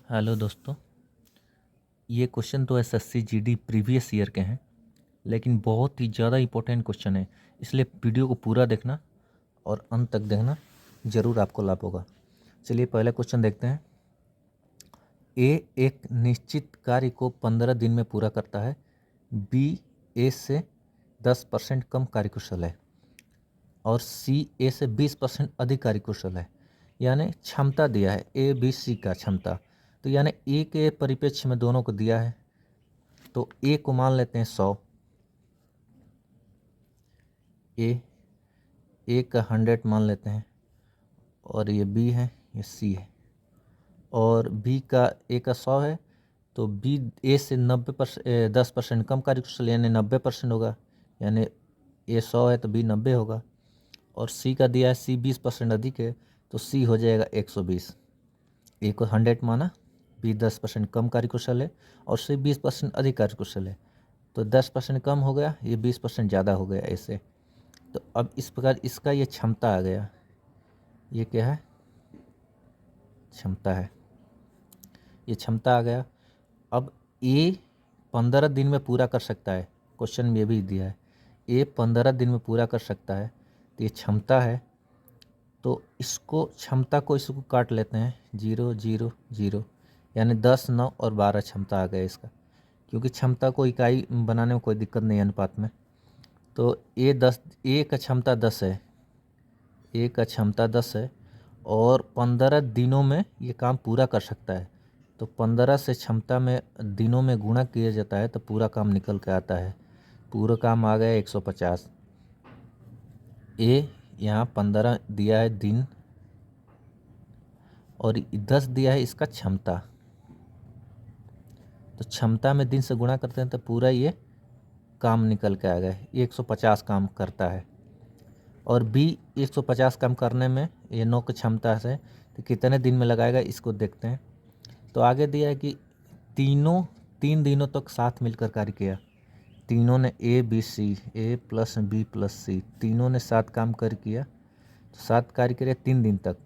Hello दोस्तों। ये question तो एसएससी जीडी प्रीवियस ईयर के हैं, लेकिन बहुत ही ज़्यादा इम्पोर्टेंट क्वेश्चन है, इसलिए वीडियो को पूरा देखना और अंत तक देखना, ज़रूर आपको लाभ होगा। चलिए पहला क्वेश्चन देखते हैं। ए एक निश्चित कार्य को 15 दिन में पूरा करता है, बी ए से 10% कम कार्यकुशल है और सी ए से 20% अधिक कार्यकुशल है। यानी क्षमता दिया है ए बी सी का क्षमता, तो यानी ए के परिप्रेक्ष्य में दोनों को दिया है। तो ए को मान लेते हैं 100, ए का 100 मान लेते हैं, और ये बी है, ये सी है, और बी का ए का 100 है, तो बी ए से 10% कम कार्यकुशल यानी 90% होगा, यानी ए 100 है तो बी 90 होगा। और सी का दिया है सी 20% अधिक है, तो सी हो जाएगा 120। ए को 100 माना, बी 10% कम कार्यकुशल है और सी 20% अधिक कार्यकुशल है, तो 10% कम हो गया, ये 20% ज़्यादा हो गया ऐसे। तो अब इस प्रकार इसका ये क्षमता आ गया, ये क्या है, क्षमता है, ये क्षमता आ गया। अब ए 15 दिन में पूरा कर सकता है, क्वेश्चन में ये भी दिया है ए 15 दिन में पूरा कर सकता है, तो ये क्षमता है। तो इसको क्षमता को इसको काट लेते हैं, 0 0 0, यानी 10 9 और 12 क्षमता आ गया इसका, क्योंकि क्षमता को इकाई बनाने में कोई दिक्कत नहीं है अनुपात में। तो ए का क्षमता 10 है, ए का क्षमता 10 है और 15 दिनों में ये काम पूरा कर सकता है। तो 15 से क्षमता में दिनों में गुणा किया जाता है तो पूरा काम निकल के आता है। पूरा काम आ गया 150। ए यहाँ 15 दिया है दिन और 10 दिया है इसका क्षमता, तो क्षमता में दिन से गुणा करते हैं तो पूरा ये काम निकल के आ गया, ये 150 काम करता है। और बी 150 काम करने में ये 9 की क्षमता से, तो कितने दिन में लगाएगा इसको देखते हैं। तो आगे दिया है कि 3 दिनों तक साथ मिलकर कार्य किया, तीनों ने A B C, A plus B plus C, तीनों ने साथ काम कर किया, तो साथ कार्य करे 3 दिन तक।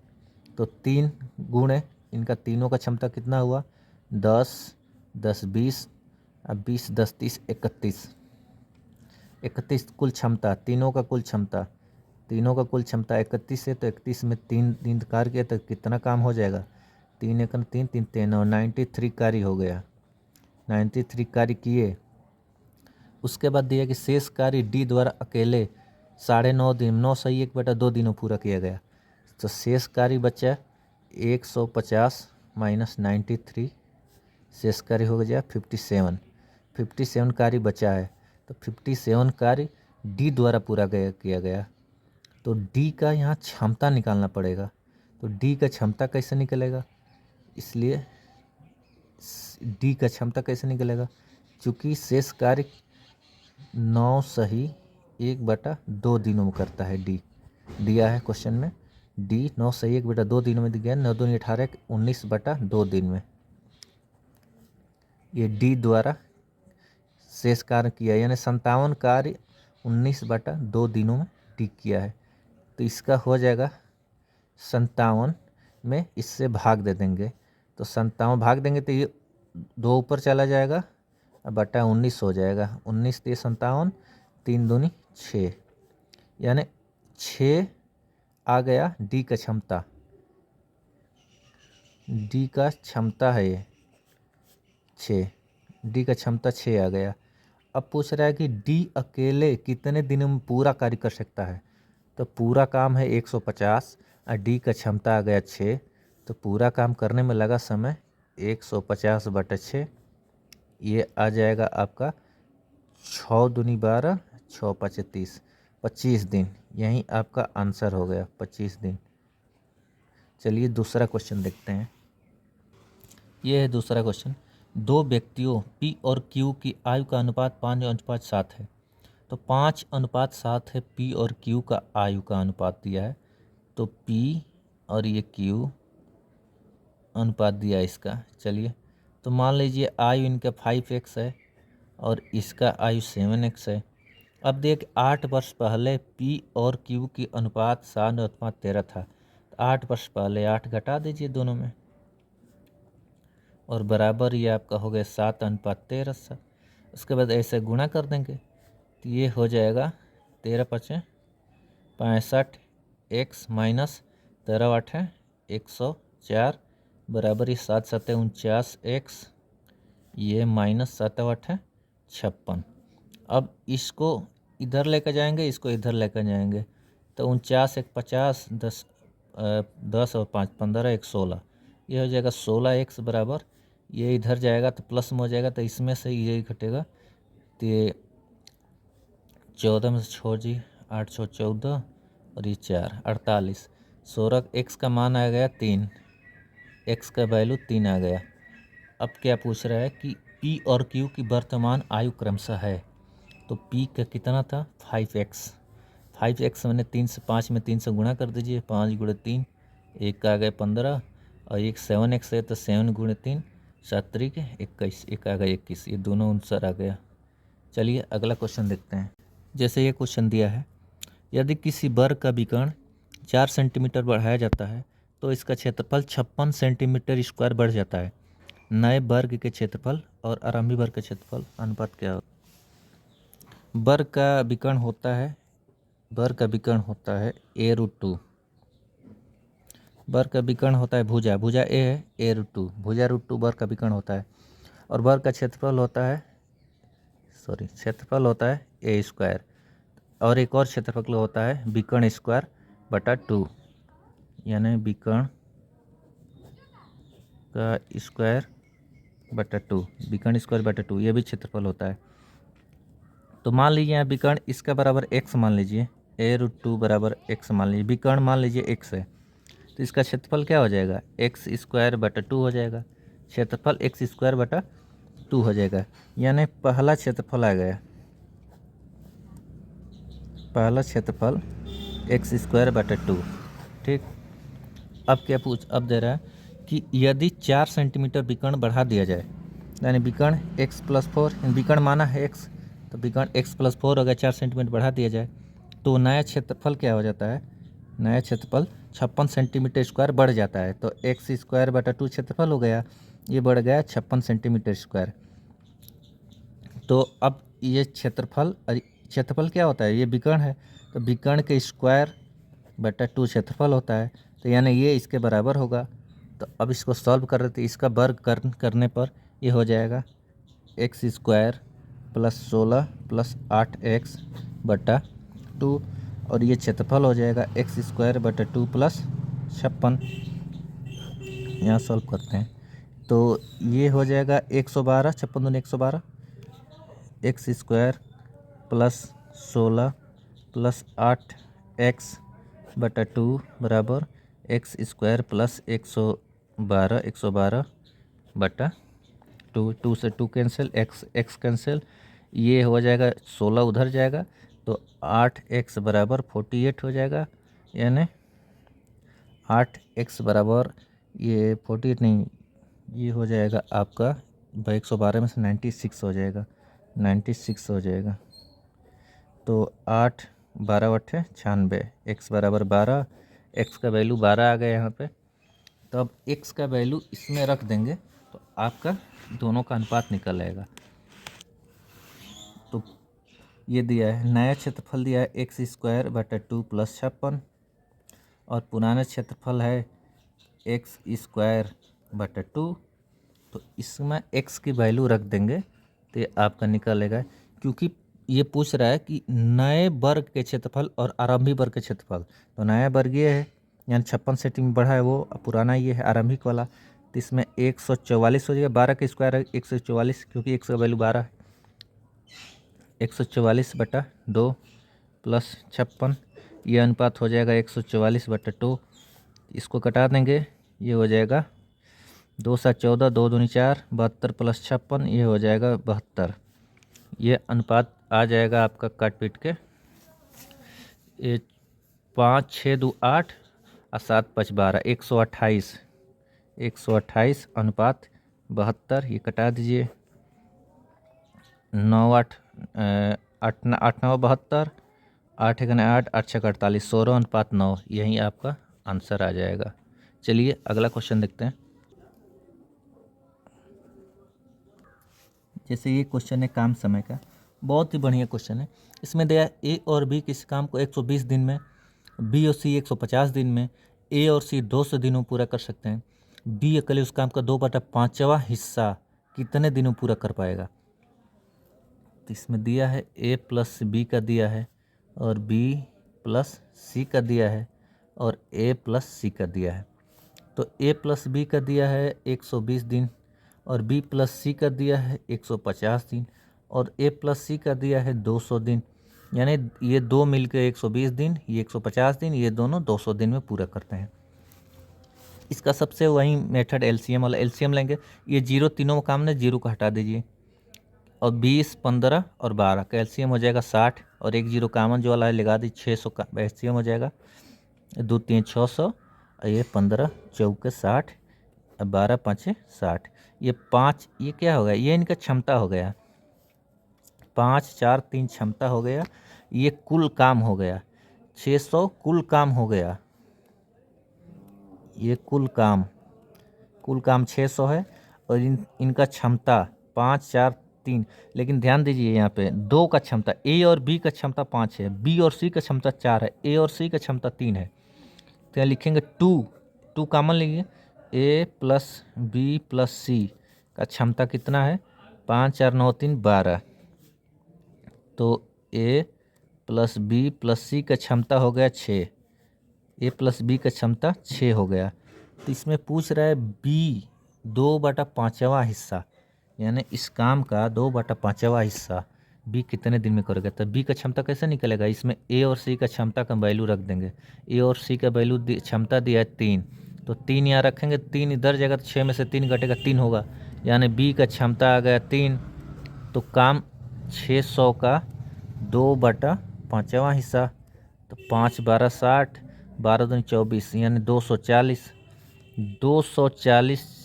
तो 3 गुणे इनका तीनों का क्षमता कितना हुआ, 10 10 20, अब 20 10 30 31, 31 कुल क्षमता, तीनों का कुल क्षमता, तीनों का कुल क्षमता 31 है, तो 31 में 3 दिन कार्य किया तो कितना काम हो जाएगा, 3 एक 3 3 3 और 93 कार्य हो गया, 93 कार्य किए। उसके बाद दिया कि शेष कार्य डी द्वारा अकेले 9.5 दिन, 9 सही 1/2 दिनों पूरा किया गया। तो शेष कार्य बचा 150 माइनस 93, शेष कार्य हो गया 57 कार्य बचा है, तो 57 कार्य डी द्वारा पूरा किया गया। तो डी का यहाँ क्षमता निकालना पड़ेगा, तो डी का क्षमता कैसे निकलेगा, इसलिए डी का क्षमता कैसे निकलेगा, चूँकि शेष कार्य 9 सही 1/2 दिनों में करता है, डी दिया है क्वेश्चन में, डी 9 सही 1/2 दिनों में दिया, 9 दूनी 18 19/2 दिन में ये डी द्वारा शेष कार्य किया, यानी 57 कार्य 19/2 दिनों में डी किया है। तो इसका हो जाएगा 57 में इससे भाग दे देंगे, तो 57 भाग देंगे तो ये 2 ऊपर चला जाएगा, अब बटा 19 हो जाएगा, 19 3 57, 3 दूनी 6, यानी 6 आ गया डी का क्षमता, डी का क्षमता है ये 6, डी का क्षमता 6 आ गया। अब पूछ रहा है कि डी अकेले कितने दिनों में पूरा कार्य कर सकता है, तो पूरा काम है 150 और डी का क्षमता आ गया 6, तो पूरा काम करने में लगा समय 150/6, ये आ जाएगा आपका 6 दूनी 12 6 5 30, 25 दिन, यही आपका आंसर हो गया 25 दिन। चलिए दूसरा क्वेश्चन देखते हैं। ये है दूसरा क्वेश्चन, 2 व्यक्तियों P और Q की आयु का अनुपात 5:7 है, तो 5:7 है P और Q का आयु का अनुपात दिया है, तो P और ये Q अनुपात दिया है इसका। चलिए तो मान लीजिए आयु इनका 5x है और इसका आयु 7x है। अब देख 8 वर्ष पहले P और Q की अनुपात 7:13 था, तो 8 वर्ष पहले 8 घटा दीजिए दोनों में, और बराबर ये आपका हो गया 7:13। उसके बाद ऐसे गुणा कर देंगे तो ये हो जाएगा 13×5 = 65 x माइनस 13×8 = 104 बराबर ये 7×7 = 49 x, ये माइनस 7×8 = 56। अब इसको इधर लेकर जाएंगे, इसको इधर लेकर जाएंगे तो 49 × 1 = 50, 10 और 5 = 15, 1 16, ये हो जाएगा 16x बराबर, ये इधर जाएगा तो प्लस में हो जाएगा तो इसमें से ये घटेगा तो ये 14 में से छोड़ जी 8 × 14 और ये 4 48। 16 x का मान आ गया 3, x का वैल्यू 3 आ गया। अब क्या पूछ रहा है कि P और Q की वर्तमान आयु क्रमशः है। तो P का कितना था 5x, 5x मैंने 3 से 5 में 3 से गुणा कर दीजिए, 5 × 3 1 आ गया 15 और एक 7x है तो 7 × 3 7 × 21, एक आ गया 21, ये दोनों आंसर आ गया। चलिए अगला क्वेश्चन देखते हैं। जैसे ये क्वेश्चन दिया है, यदि किसी वर्ग का विकर्ण 4 सेंटीमीटर बढ़ाया जाता है तो इसका क्षेत्रफल 56 सेंटीमीटर स्क्वायर बढ़ जाता है। नए वर्ग के क्षेत्रफल और आरंभी वर्ग का क्षेत्रफल अनुपात क्या होगा। वर्ग का विकर्ण होता है, वर्ग का विकर्ण होता है a√2। वर्ग का विकर्ण होता है भुजा, भुजा a है, a√2, भुजा √2 वर्ग का विकर्ण होता है। और वर्ग का क्षेत्रफल होता है, क्षेत्रफल होता है a²। और एक और क्षेत्रफल होता है विकर्ण स्क्वायर बटा 2, यानी विकर्ण का स्क्वायर बटा 2, विकर्ण स्क्वायर बटा 2, ये भी क्षेत्रफल होता है। तो मान लीजिए यहाँ विकर्ण इसका बराबर x मान लीजिए, a√2 बराबर x मान लीजिए, विकर्ण मान लीजिए x है तो इसका क्षेत्रफल क्या हो जाएगा x² बटा 2 हो जाएगा, क्षेत्रफल x² बटा 2 हो जाएगा, यानी पहला क्षेत्रफल आ गया, पहला क्षेत्रफल x² बटा 2। ठीक, अब क्या अब दे रहा है कि यदि 4 सेंटीमीटर विकर्ण बढ़ा दिया जाए, यानी विकर्ण x+4, विकर्ण माना है x तो विकर्ण x+4 अगर 4 सेंटीमीटर बढ़ा दिया जाए तो नया क्षेत्रफल क्या हो जाता है, नया क्षेत्रफल 56 सेंटीमीटर स्क्वायर बढ़ जाता है। तो x² बटा 2 क्षेत्रफल हो गया, ये बढ़ गया 56 सेंटीमीटर स्क्वायर। तो अब ये क्षेत्रफल क्या होता है, ये विकर्ण है तो विकर्ण के स्क्वायर बटा 2 क्षेत्रफल होता है, तो यानी ये इसके बराबर होगा। तो अब इसको सॉल्व कर रहे थे, इसका वर्ग करने पर ये हो जाएगा x² + 16 + 8x बटा 2 और ये क्षेत्रफल हो जाएगा x² बटा 2 + 56। यहाँ सॉल्व करते हैं तो ये हो जाएगा 112, 56 दूनी 112, x² + 16 + 8x बटा 2 बराबर x² + 112 बटा 2, 2 से 2 कैंसिल, x कैंसिल, ये हो जाएगा 16 उधर जाएगा तो 8x बराबर 48 हो जाएगा, यानी 8x बराबर ये 48 नहीं, ये हो जाएगा आपका 112 में से 96 हो जाएगा, 96 हो जाएगा। तो 8 12 8 96, x बराबर 12, x का वैल्यू 12 आ गया यहाँ पे। तो अब x का वैल्यू इसमें रख देंगे तो आपका दोनों का अनुपात निकल आएगा। तो ये दिया है, नया क्षेत्रफल दिया है x² बटा 2 + 56 और पुराना क्षेत्रफल है x² बटा 2। तो इसमें x की वैल्यू रख देंगे तो ये आपका निकलेगा, क्योंकि ये पूछ रहा है कि नए वर्ग के क्षेत्रफल और आरंभिक वर्ग के क्षेत्रफल। तो नया वर्ग ये है यानी 56 सेंटीमीटर बढ़ा है वो, पुराना ये है आरंभिक वाला, तो इसमें 144 हो जाएगा, 12 का स्क्वायर है 144, क्योंकि x का वैल्यू 12 है, 144 बटा 2 + 56, ये अनुपात हो जाएगा 144 बटा 2। इसको कटा देंगे, ये हो जाएगा 2 × 7 = 14, 2 दूनी 4, 72 + 56, ये हो जाएगा 72। ये अनुपात आ जाएगा आपका काट पीट के, ये 5 6 2 8 और 7 5 12, 128, 128 अनुपात 72, ये कटा दीजिए, 9 8 8 9 72, 8 1 8, 8 6 48, 16 अनुपात 9, यही आपका आंसर आ जाएगा। चलिए अगला क्वेश्चन देखते हैं। जैसे ये क्वेश्चन है काम समय का, बहुत ही बढ़िया क्वेश्चन है। इसमें दिया ए और बी किसी काम को 120 दिन में, बी और सी 150 दिन में, ए और सी 200 दिनों में पूरा कर सकते हैं। बी अकेले उस काम का 2/5वां हिस्सा कितने दिनों में पूरा कर पाएगा। तो इसमें दिया है ए प्लस बी का दिया है, और बी प्लस सी का दिया है, और ए प्लस सी का दिया है। तो ए प्लस बी का दिया है 120 दिन, और बी प्लस सी का दिया है 150 दिन, और ए प्लस सी का दिया है 200 दिन। यानी ये दो मिलकर 120 दिन, ये 150 दिन, ये दोनों 200 दिन में पूरा करते हैं। इसका सबसे वही मेथड एलसीएम वाला, एलसीएम लेंगे। ये जीरो तीनों काम ने जीरो को हटा दीजिए, और 20, 15 और 12 का एलसीएम हो जाएगा 60, और एक जीरो कामन जो वाला है लगा दी 600 का एलसीएम हो जाएगा। 2 3 600, ये 15 चौके 60, 12 5 60, ये 5, ये क्या हो गया, ये इनका क्षमता हो गया। 5 4 3 क्षमता हो गया। ये कुल काम हो गया 600, कुल काम हो गया। ये कुल काम 600 है, और इनका क्षमता 5 4 3। लेकिन ध्यान दीजिए यहाँ पे 2 का क्षमता, ए और बी का क्षमता 5 है, बी और सी का क्षमता 4 है, ए और सी का क्षमता 3 है। तो यहाँ लिखेंगे 2 कॉमन लीजिए, ए प्लस बी प्लस सी का क्षमता कितना है, 5 4 9 3 12। तो ए प्लस बी प्लस सी का क्षमता हो गया 6, ए प्लस बी का क्षमता 6 हो गया। तो इसमें पूछ रहा है बी 2/5वां हिस्सा, यानी इस काम का 2/5वां हिस्सा बी कितने दिन में करेगा। तो बी का क्षमता कैसे निकलेगा, इसमें ए और सी का क्षमता का वैल्यू रख देंगे। ए और सी का वैल्यू क्षमता दिया है 3, तो 3 यहाँ रखेंगे, 3 इधर जाएगा तो 6 में से 3 घटेगा 3 होगा, यानी बी का क्षमता आ गया 3। तो काम 600 का 2/5वां हिस्सा, तो 5 12 60, 12 दूनी 24, यानी 240।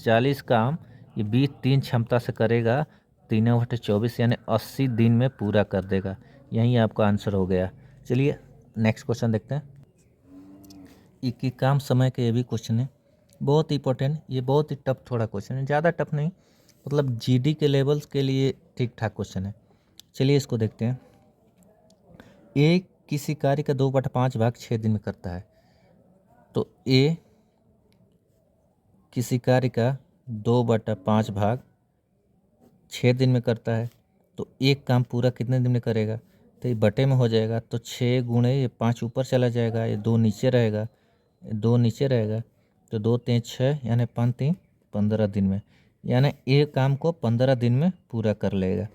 40 काम ये 3 क्षमता से करेगा, 3/24 यानी 80 दिन में पूरा कर देगा। यही आपका आंसर हो गया। चलिए नेक्स्ट क्वेश्चन देखते हैं। एक ही काम समय के ये भी क्वेश्चन है, बहुत इंपॉर्टेंट। ये बहुत ही टफ थोड़ा क्वेश्चन है, ज़्यादा टफ नहीं, मतलब जीडी के लेवल्स के लिए ठीक ठाक क्वेश्चन है। चलिए इसको देखते हैं। ए किसी कार्य का 2/5 भाग 6 दिन में करता है। तो ए किसी कार्य का 2/5 भाग 6 दिन में करता है, तो एक काम पूरा कितने दिन में करेगा। तो ये बटे में हो जाएगा, तो 6 गुणे ये 5 ऊपर चला जाएगा, ये 2 नीचे रहेगा, 2 नीचे रहेगा, तो 2 3 6, यानी 5 3 15 दिन में, यानी एक काम को 15 दिन में पूरा कर लेगा।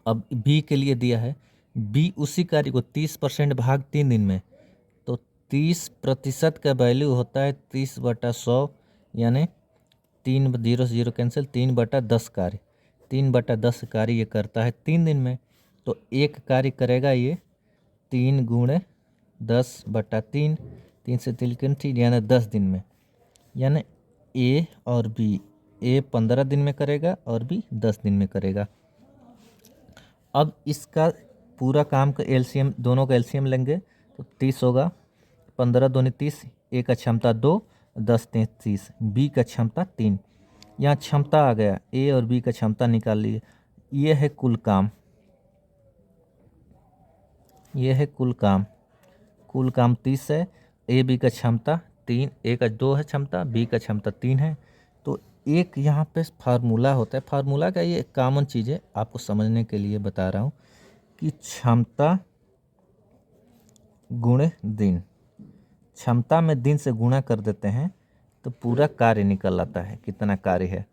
अब बी के लिए दिया है, बी उसी कार्य को 30% भाग 3 दिन में, तो 30% का वैल्यू होता है 30/100, यानी 3 0 0 कैंसिल, 3/10 कार्य, 3/10 कार्य ये करता है 3 दिन में। तो एक कार्य करेगा ये 3 गुणे 10/3, 3 से 3 कैंसिल, यानी 10 दिन में, यानी ए और बी, ए 15 दिन में करेगा और बी 10 दिन में करेगा। अब इसका पूरा काम का एलसीएम, दोनों का एलसीएम लेंगे तो 30 होगा, 15 दूनी 30, ए का क्षमता 2, 10 3 30, बी का क्षमता 3। यहाँ क्षमता आ गया, ए और बी का क्षमता निकाल लिए। ये है कुल काम, ये है कुल काम 30 है। ए बी का क्षमता 3, ए का 2 है क्षमता, बी का क्षमता 3 है। तो एक यहाँ पे फार्मूला होता है, फार्मूला का ये कॉमन चीज़ है, आपको समझने के लिए बता रहा हूँ कि क्षमता गुणे दिन, क्षमता में दिन से गुणा कर देते हैं तो पूरा कार्य निकल आता है, कितना कार्य है।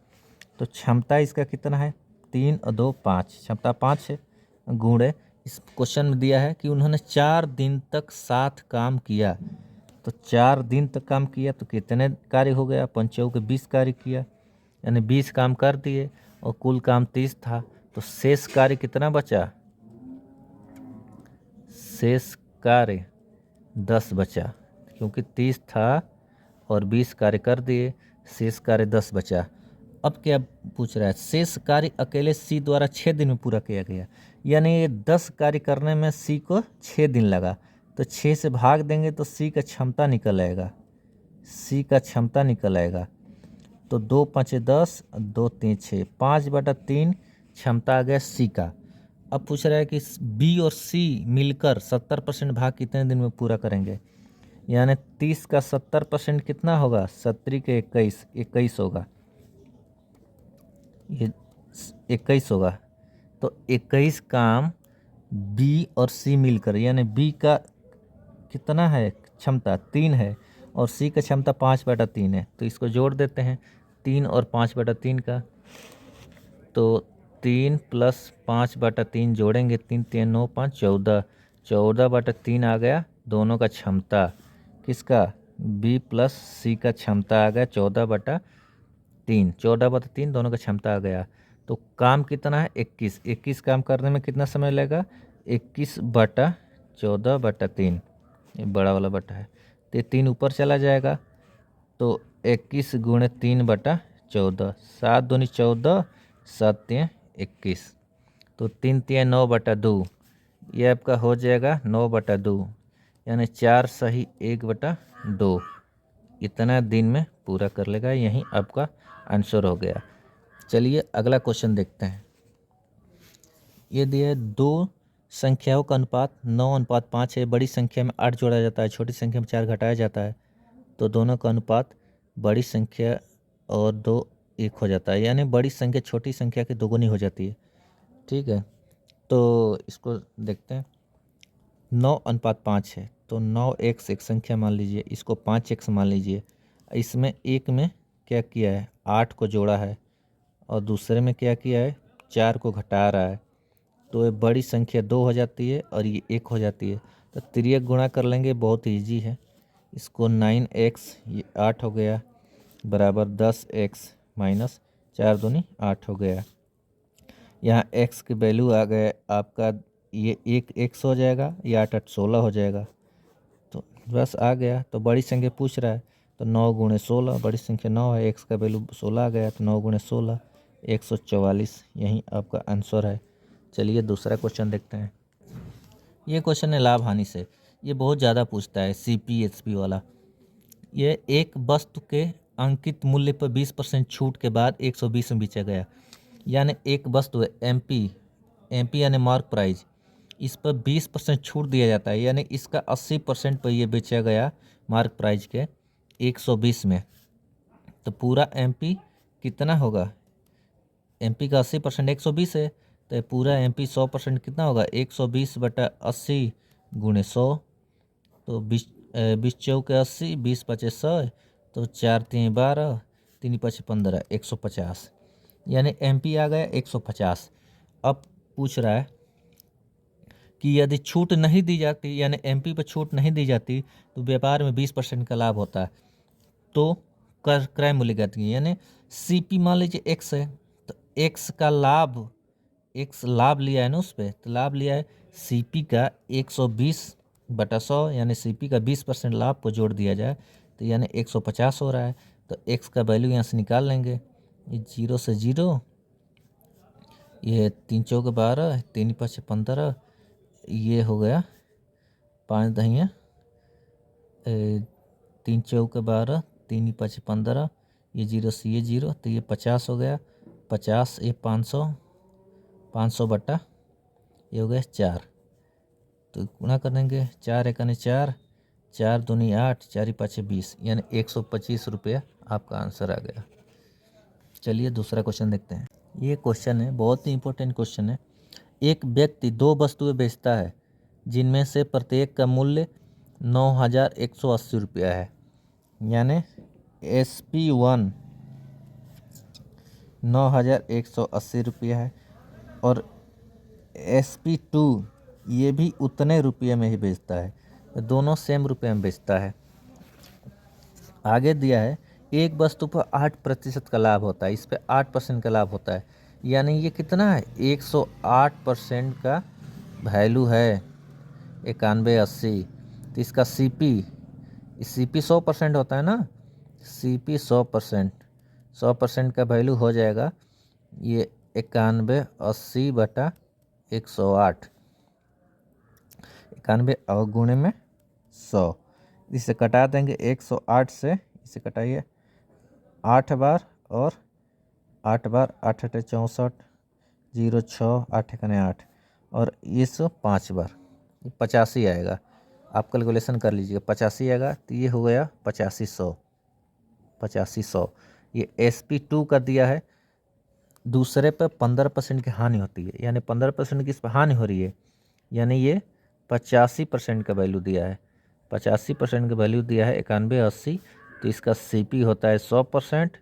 तो क्षमता इसका कितना है, 3 और 2 5, क्षमता 5 है, गुणे इस क्वेश्चन में दिया है कि उन्होंने 4 दिन तक 7 काम किया। तो 4 दिन तक काम किया तो कितने कार्य हो गया, 5 के 20 कार्य किया, यानी 20 काम कर दिए, और कुल काम 30 था। तो शेष कार्य कितना बचा, शेष कार्य 10 बचा, क्योंकि 30 था और 20 कार्य कर दिए, शेष कार्य 10 बचा। अब क्या पूछ रहा है, शेष कार्य अकेले सी द्वारा 6 दिन में पूरा किया गया, यानी ये 10 कार्य करने में सी को 6 दिन लगा। तो 6 से भाग देंगे तो सी का क्षमता निकल आएगा, सी का क्षमता निकल आएगा। तो 2 5 10, 2 3 6, 5/3 क्षमता आ गया सी का। अब पूछ रहा है कि बी और सी मिलकर 70% भाग कितने दिन में पूरा करेंगे। यानी 30 का 70% कितना होगा, 70 के 21 होगा, ये 21 होगा। तो 21 काम बी और सी मिलकर, यानी बी का कितना है क्षमता 3 है और सी का क्षमता 5/3 है, तो इसको जोड़ देते हैं 3 और 5/3 का। तो 3 + 5/3 जोड़ेंगे, 3 3 9 5 14, 14/3 आ गया दोनों का क्षमता। किसका, बी प्लस सी का क्षमता आ गया 14/3, 14/3 दोनों का क्षमता आ गया। तो काम कितना है 21, 21 काम करने में कितना समय लगेगा, 21/14/3, ये बड़ा वाला बटा है, तो 3 ऊपर चला जाएगा, तो 21 × 3/14, 7 दूनी 14, 7 3 21, तो 3 3 9/2, ये आपका हो जाएगा 9/2, यानी 4 सही 1/2, इतना दिन में पूरा कर लेगा। यही आपका आंसर हो गया। चलिए अगला क्वेश्चन देखते हैं। ये दिया है 2 संख्याओं का अनुपात 9:5 है। बड़ी संख्या में 8 जोड़ा जाता है, छोटी संख्या में 4 घटाया जाता है, तो दोनों का अनुपात बड़ी संख्या और 2 1 हो जाता है, यानी बड़ी संख्या छोटी संख्या की दोगुनी हो जाती है। ठीक है, तो इसको देखते हैं। 9:5 है, तो 9x एक संख्या मान लीजिए, इसको 5x मान लीजिए। इसमें एक में क्या किया है, 8 को जोड़ा है, और दूसरे में क्या किया है, 4 को घटा रहा है, तो ये बड़ी संख्या 2 हो जाती है और ये 1 हो जाती है। तो तिर्यक गुणा कर लेंगे, बहुत ईजी है। इसको 9x, ये 8 हो गया, बराबर 10x माइनस 4 दूनी 8 हो गया। यहाँ x की वैल्यू आ गए आपका, ये 1x हो जाएगा, ये 8 8 16 हो जाएगा, तो बस आ गया। तो बड़ी संख्या पूछ रहा है, तो 9 × 16, बड़ी संख्या 9 है, x का वैल्यू 16 आ गया, तो 9 × 16 144, यही आपका आंसर है। चलिए दूसरा क्वेश्चन देखते हैं। ये क्वेश्चन है लाभ हानि से, ये बहुत ज़्यादा पूछता है, CPHP वाला। ये एक वस्तु के अंकित मूल्य पर 20% छूट के बाद 120 में बेचा गया। यानी एक वस्तु है MP यानी मार्क प्राइस, इस पर 20% छूट दिया जाता है, यानी इसका 80% पर ये बेचा गया मार्क प्राइस के 120 में। तो पूरा MP कितना होगा, MP का 80% 120 है, तो पूरा MP 100% कितना होगा, 120/80 × 100, तो 20 चौके 80, 20 पचे 100, तो 4 3 12, 3 5 15, 150, यानी MP आ गया 150। अब पूछ रहा है कि यदि छूट नहीं दी जाती, यानी MP पर छूट नहीं दी जाती, तो व्यापार में 20% का लाभ होता है। तो क्रय मूल्य ज्ञात कीजिए, यानी CP मान लीजिए x है, तो x का लाभ, x लाभ लिया है ना उस पर, तो लाभ लिया है CP का 120/100, यानी CP का 20% लाभ को जोड़ दिया जाए, तो यानी 150 हो रहा है। तो x का वैल्यू यहाँ से निकाल लेंगे, ये 0 से 0, ये 3 चौके 12, 3 5 15, ये हो गया 5 दहिया 3 चौके 12, 3 5 15, ये 0 से ये 0, तो ये 50 हो गया, 50 ये 500, 500 बटा ये हो गया 4, तो गुणा कर देंगे, 4 1 4, 4 दूनी 8, 4 5 20, यानी 125 रुपया आपका आंसर आ गया। चलिए दूसरा क्वेश्चन देखते हैं। ये क्वेश्चन है बहुत ही इंपॉर्टेंट क्वेश्चन है। एक व्यक्ति 2 वस्तुएं बेचता है, जिनमें से प्रत्येक का मूल्य 9,180 रुपया है, यानी SP1 9,180 रुपया है, और SP2 ये भी उतने रुपये में ही बेचता है, तो दोनों सेम रुपये में बेचता है। आगे दिया है एक वस्तु पर 8% का लाभ होता है, इस पर 8% का लाभ होता है, यानी ये कितना है 108% का वैल्यू है 9180। तो इसका CP 100% होता है ना, CP 100% का वैल्यू हो जाएगा ये 9180/108, 91 और गुणे में 100, इसे कटा देंगे 108 से, इसे कटाइए 8 बार, और 8 बार 8 8 64, 0 6 8 एकने 8 और ये 105 बार 85 आएगा। आप कैलकुलेशन कर लीजिएगा, 85 आएगा तो ये हो गया 8500। ये SP2 कर दिया है। दूसरे पे 15% की हानि होती है, यानी 15% की इस पर हानि हो रही है, यानी ये 85% का वैल्यू दिया है। 85% का वैल्यू दिया है 9180। तो इसका CP होता है 100%।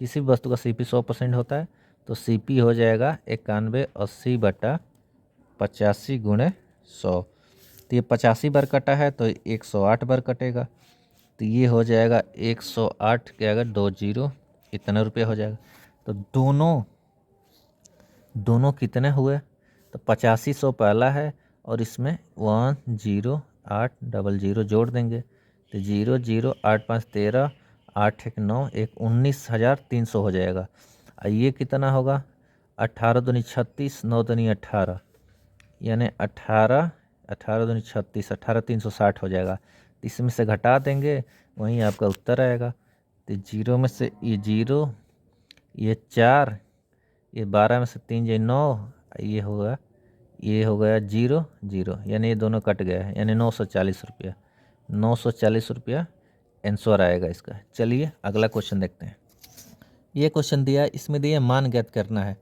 किसी भी वस्तु का CP 100% होता है, तो CP हो जाएगा 9180/85 × 100। तो ये 85 बार कटा है तो 108 बार कटेगा, तो ये हो जाएगा 108 के अगर 20 इतना रुपया हो जाएगा। तो दोनों कितने हुए, तो 8500 पहला है और इसमें 10800 जोड़ देंगे, तो 0 0 8 5 13 8 1 9 1 19,300 हो जाएगा। और ये कितना होगा, 18 दूनी 36 9 दूनी 18, यानी 18 18 दूनी 36 18,360 हो जाएगा। तो इसमें से घटा देंगे, वहीं आपका उत्तर आएगा। तो 0 में से ये 0, ये 4, ये 12 में से 3 ये 9, ये हो गया 0 0, यानी ये दोनों कट गया है, यानी 940 रुपया। 940 रुपया आंसर आएगा इसका। चलिए अगला क्वेश्चन देखते हैं। ये क्वेश्चन दिया है, इसमें दिया मान ज्ञात करना है,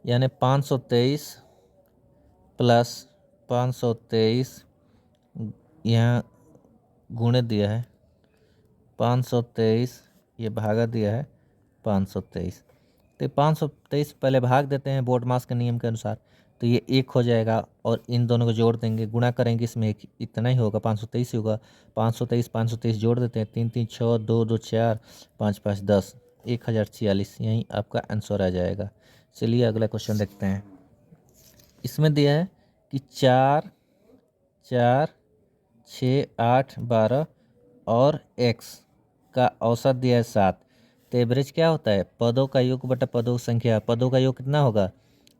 यानी 523 प्लस 523 यहाँ गुणे दिया है 523, ये भागा दिया है 523। तो 523 पहले भाग देते हैं बोर्ड मास के नियम के अनुसार, तो ये 1 हो जाएगा और इन दोनों को जोड़ देंगे, गुणा करेंगे, इसमें एक इतना ही होगा 523 ही होगा। 523 जोड़ देते हैं, 3 3 6 2 2 4 5 5 10 1046, यही आपका आंसर आ जाएगा। चलिए अगला क्वेश्चन देखते हैं। इसमें दिया है कि 4 4 6 8 12 और x का औसत दिया है 7। तो एवरेज क्या होता है, पदों का योग बटा पदों की संख्या। पदों का योग कितना होगा,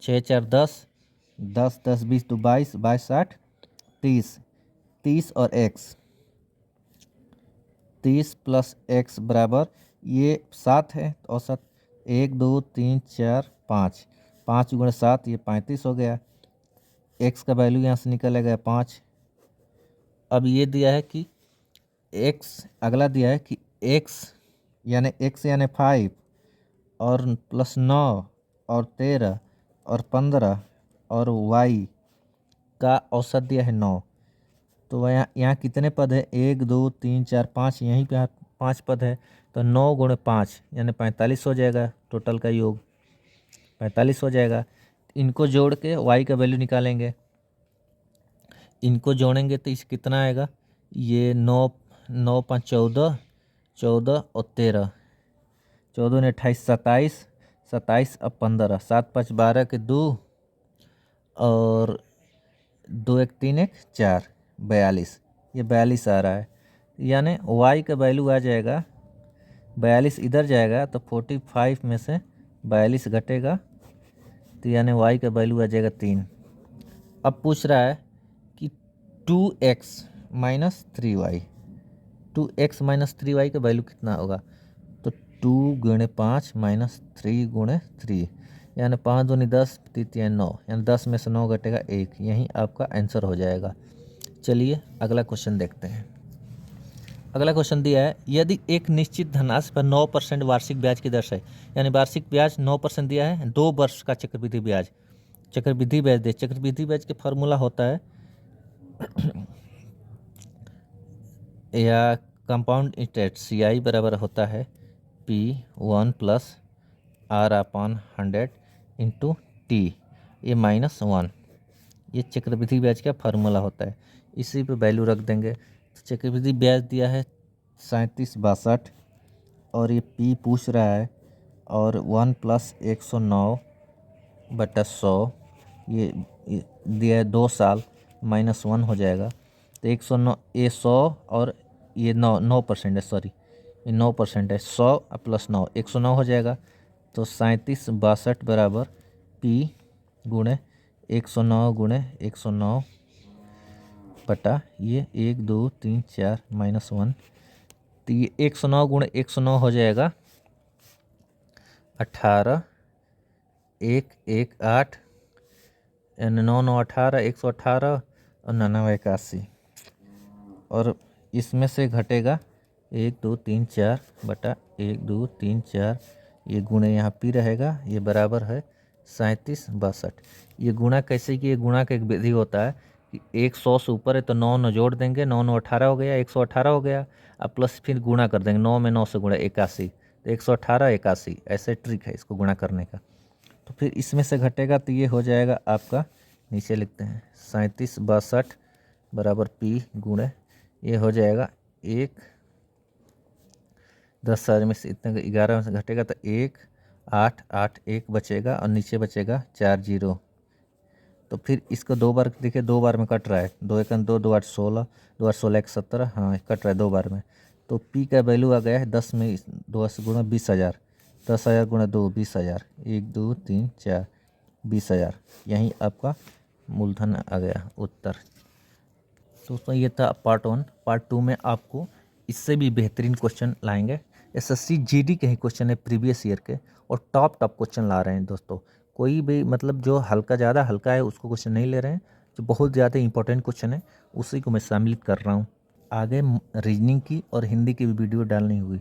6 4 10 10 10 20 तो 22 22 60 30 30 और x 30 प्लस x बराबर ये 7 है तो औसत 1 2 3 4 5 5 × 7 ये 35 हो गया। x का वैल्यू यहाँ से निकलेगा 5। अब ये दिया है कि x, अगला दिया है कि x यानी 5 और प्लस 9 और 13 और 15 और y का औसत दिया है 9। तो यहाँ कितने पद है, 1 2 3 4 5, यहीं पे 5 पद है, तो 9 × 5 यानी 45 हो जाएगा। टोटल का योग 45 हो जाएगा। इनको जोड़ के y का वैल्यू निकालेंगे, इनको जोड़ेंगे तो इस कितना आएगा, ये 9 9 5 14 14 और 13 14 ने 28 27 27 अब 15 7 5 12 के 2 और 2 1 3 1 4 42, ये 42 आ रहा है। यानी y का वैल्यू आ जाएगा 42, इधर जाएगा तो 45 में से 42 घटेगा, तो यानी y का वैल्यू आ जाएगा 3। अब पूछ रहा है कि 2x minus 3y, 2x minus 3y का वैल्यू कितना होगा, तो 2 × 5 माइनस 3 × 3, यानी 5 दूनी 10 3 9, यानी 10 में से 9 घटेगा 1, यही आपका आंसर हो जाएगा। चलिए अगला क्वेश्चन देखते हैं। अगला क्वेश्चन दिया है, यदि एक निश्चित धनराशि पर 9% वार्षिक ब्याज की दर है, यानी वार्षिक ब्याज 9% दिया है, 2 वर्ष का चक्रवृद्धि ब्याज दे। चक्रवृद्धि ब्याज के फार्मूला होता है या कंपाउंड इंटरेस्ट CI बराबर होता है P1 + R/100 × T, ये -1, ये चक्रवृद्धि ब्याज का फार्मूला होता है। इसी पे वैल्यू रख देंगे। तो चक्रवृद्धि ब्याज दिया है 3762 और ये P पूछ रहा है, और 1 + 109/100 ये दिया है 2 साल, -1 हो जाएगा। तो 109 ये 100 और ये 9% है, सॉरी ये 9% है, 100 + 9 109 हो जाएगा। तो 3762 बराबर P × 109 × 109 बटा ये 1 2 3 4 -1, तो ये 109 × 109 हो जाएगा 18 118 9918 118 और 9981 और इसमें से घटेगा 1 2 3 4 ये गुणे यहाँ पी रहेगा, ये बराबर है 3762। ये गुणा कैसे कि ये गुणा का एक विधि होता है कि 100 से ऊपर है तो 9 न जोड़ देंगे, 9 9 18 हो गया, 118 हो गया। अब प्लस फिर गुणा कर देंगे, 9 में 9 से गुणा 81, तो 118 81, ऐसे ट्रिक है इसको गुणा करने का। तो फिर इसमें से घटेगा तो ये हो जाएगा आपका, नीचे लिखते हैं 3762 बराबर पी गुणे, ये हो जाएगा 10,000 में से इतना 11 में से घटेगा तो 1881 बचेगा और नीचे बचेगा 40। तो फिर इसको 2 बार देखिए, 2 बार में कट रहा है, 2 1 2 2 8 16, 2 8 16 1 17, हाँ कट रहा है 2 बार में। तो पी का वैल्यू आ गया है 10 में 2 से गुणा 20,000, 10,000 गुणा 2 20,000, 1 2 3 4 20,000, यहीं आपका मूलधन आ गया उत्तर। दोस्तों ये था पार्ट 1। पार्ट 2 में आपको इससे भी बेहतरीन क्वेश्चन लाएंगे। एसएससी जीडी के ही क्वेश्चन है प्रीवियस ईयर के, और टॉप क्वेश्चन ला रहे हैं दोस्तों। कोई भी मतलब जो हल्का ज़्यादा हल्का है उसको क्वेश्चन नहीं ले रहे हैं, जो बहुत ज़्यादा इंपॉर्टेंट क्वेश्चन है उसी को मैं शामिल कर रहा हूँ। आगे रीजनिंग की और हिंदी की भी वीडियो डालनी हुई,